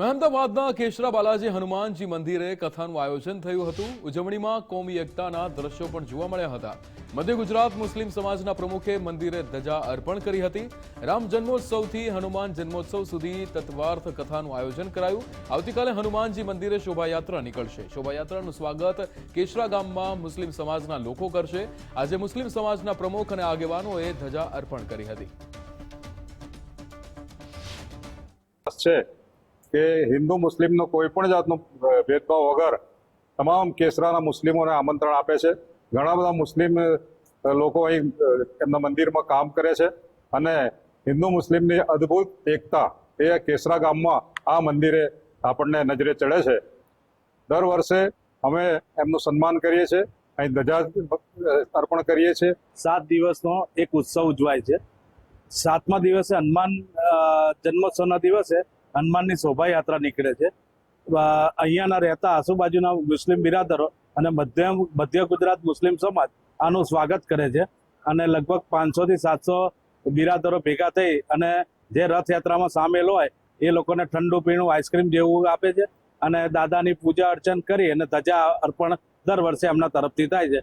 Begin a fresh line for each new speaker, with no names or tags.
મહેમદાવાદના કેશરા બાલાજી હનુમાનજી મંદિરે કથાનું આયોજન થયું હતું। ઉજવણીમાં કોમી એકતાના દ્રશ્યો પણ જોવા મળ્યા હતા। મધ્ય ગુજરાત મુસ્લિમ સમાજના પ્રમુખે મંદિરે ધજા અર્પણ કરી હતી। રામ જન્મોત્સવથી હનુમાન જન્મોત્સવ સુધી તત્વાર્થ કથાનું આયોજન કરાયું। આવતીકાલે હનુમાનજી મંદિરે શોભાયાત્રા નીકળશે। શોભાયાત્રાનું સ્વાગત કેશરા ગામમાં મુસ્લિમ સમાજના લોકો કરશે। આજે મુસ્લિમ સમાજના પ્રમુખ અને આગેવાનોએ ધજા અર્પણ કરી હતી।
કે હિન્દુ મુસ્લિમનો કોઈ પણ જાતનો ભેદભાવ વગર તમામ કેસરાના મુસ્લિમોને આમંત્રણ આપે છે। ઘણા બધા મુસ્લિમ લોકો અહીં એમના મંદિરમાં કામ કરે છે અને હિન્દુ મુસ્લિમની અદ્ભુત એકતા એ કેસરા ગામમાં આ મંદિરે આપણને નજરે ચડે છે। દર વર્ષે અમે એમનું સન્માન કરીએ છીએ, અહીં ધજા અર્પણ કરીએ છીએ।
7 દિવસનો એક ઉત્સવ ઉજવાય છે। 7મા દિવસે હનુમાન જન્મોત્સવના દિવસે હનુમાનની શોભાયાત્રા નીકળે છે। અહીંયાના રહેતા આજુબાજુના મુસ્લિમ બિરાદરો અને મધ્ય ગુજરાત મુસ્લિમ સમાજ આનું સ્વાગત કરે છે અને લગભગ 500 થી 700 બિરાદરો ભેગા થઈ અને જે રથયાત્રામાં સામેલ હોય એ લોકોને ઠંડુ પીણું આઈસ્ક્રીમ જેવું આપે છે અને દાદાની પૂજા અર્ચન કરી અને ધજા અર્પણ દર વર્ષે એમના તરફથી થાય છે।